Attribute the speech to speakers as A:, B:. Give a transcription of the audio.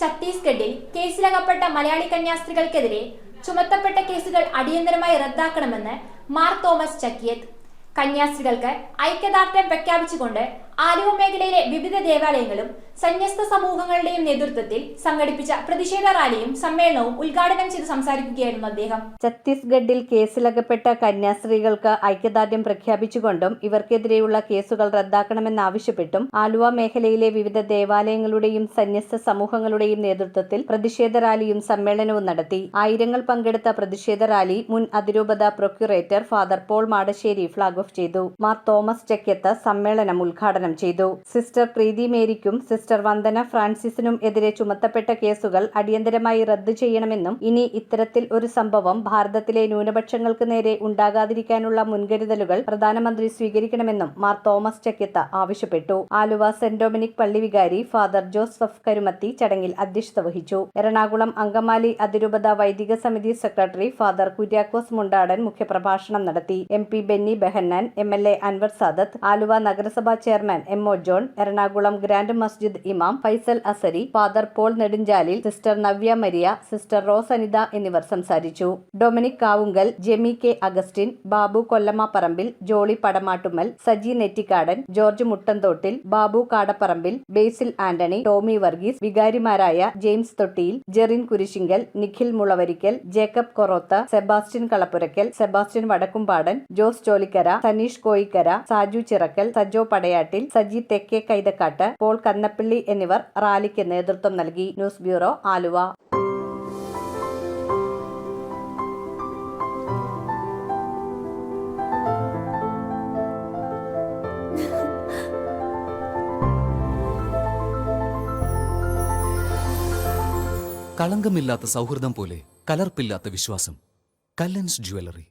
A: ഛത്തീസ്ഗഡിൽ കേസിലകപ്പെട്ട മലയാളി കന്യാസ്ത്രീകൾക്കെതിരെ ചുമത്തപ്പെട്ട കേസുകൾ അടിയന്തരമായി റദ്ദാക്കണമെന്ന് മാർ തോമസ് ചക്കിയത്ത്. കന്യാസ്ത്രീകൾക്ക് ഐക്യദാർഢ്യം പ്രഖ്യാപിച്ചുകൊണ്ട് ആലുവ മേഖലയിലെ വിവിധ ദേവാലയങ്ങളും സന്യസ്ത സമൂഹങ്ങളുടെയും നേതൃത്വത്തിൽ സംഘടിപ്പിച്ച പ്രതിഷേധ റാലിയും സമ്മേളനവും ഉദ്ഘാടനം ചെയ്ത് സംസാരിക്കുകയായിരുന്നു അദ്ദേഹം.
B: ഛത്തീസ്ഗഡിൽ കേസിലകപ്പെട്ട കന്യാസ്ത്രീകൾക്ക് ഐക്യദാർഢ്യം പ്രഖ്യാപിച്ചുകൊണ്ടും ഇവർക്കെതിരെയുള്ള കേസുകൾ റദ്ദാക്കണമെന്നാവശ്യപ്പെട്ടും ആലുവ മേഖലയിലെ വിവിധ ദേവാലയങ്ങളുടെയും സന്യസ്ത സമൂഹങ്ങളുടെയും നേതൃത്വത്തിൽ പ്രതിഷേധ റാലിയും സമ്മേളനവും നടത്തി. ആയിരങ്ങൾ പങ്കെടുത്ത പ്രതിഷേധ റാലി മുൻ അതിരൂപത procurator father Paul Madassery flag off ചെയ്തു. മാർ തോമസ് ചക്കിയത്ത് സമ്മേളനം ഉദ്ഘാടനം ചെയ്തു. സിസ്റ്റർ പ്രീതി മേരിക്കും സിസ്റ്റർ വന്ദന ഫ്രാൻസിസിനും എതിരെ ചുമത്തപ്പെട്ട കേസുകൾ അടിയന്തരമായി റദ്ദു ചെയ്യണമെന്നും ഇനി ഇത്തരത്തിൽ ഒരു സംഭവം ഭാരതത്തിലെ ന്യൂനപക്ഷങ്ങൾക്ക് നേരെ ഉണ്ടാകാതിരിക്കാനുള്ള മുൻകരുതലുകൾ പ്രധാനമന്ത്രി സ്വീകരിക്കണമെന്നും മാർ തോമസ് ചക്കിയത്ത് ആവശ്യപ്പെട്ടു. ആലുവ സെന്റ് ഡൊമിനിക് പള്ളി വികാരി ഫാദർ ജോസഫ് കരുമത്തി ചടങ്ങിൽ അധ്യക്ഷത വഹിച്ചു. എറണാകുളം അങ്കമാലി അതിരൂപത വൈദിക സമിതി സെക്രട്ടറി ഫാദർ കുര്യാക്കോസ് മുണ്ടാടൻ മുഖ്യപ്രഭാഷണം നടത്തി. MP ബെന്നി ബെഹന്നാൻ, MLA അൻവർ സാദത്ത്, ആലുവ നഗരസഭാ chairman MO John, Ernakulam Grand Masjid ഇമാം Faisal Azhari, father Paul Nedunchalil, sister Navya Maria, sister Rose Anitha എന്നിവർ സംസാരിച്ചു. Dominic Kavungal, Jemy K Augustine, Babu Kollamaparambil, Jolly Padamattummal, Saji Nettikadan, George Muttanthottil, Babu Kadaparambil, Basil Antony, Tomy Varghese, വികാരിമാരായ James Thottiyil, Jerin Kurisinkal, Nikhil Mulavarickal, Jacob Koroth, Sebastian Kalapurackal, Sebastian Vadakkumpadan, Jose Cholikkara, Saneesh Koikkara, Saju Chirackal, Sajo Padayattil, Saji Thekke Kaithakkattu, Paul Kannappally എന്നിവർ റാലിക്ക് നേതൃത്വം നൽകി. News bureau, Aluva.
C: കളങ്കമില്ലാത്ത സൗഹൃദം പോലെ കലർപ്പില്ലാത്ത വിശ്വാസം. കല്ലൻസ് ജ്വല്ലറി.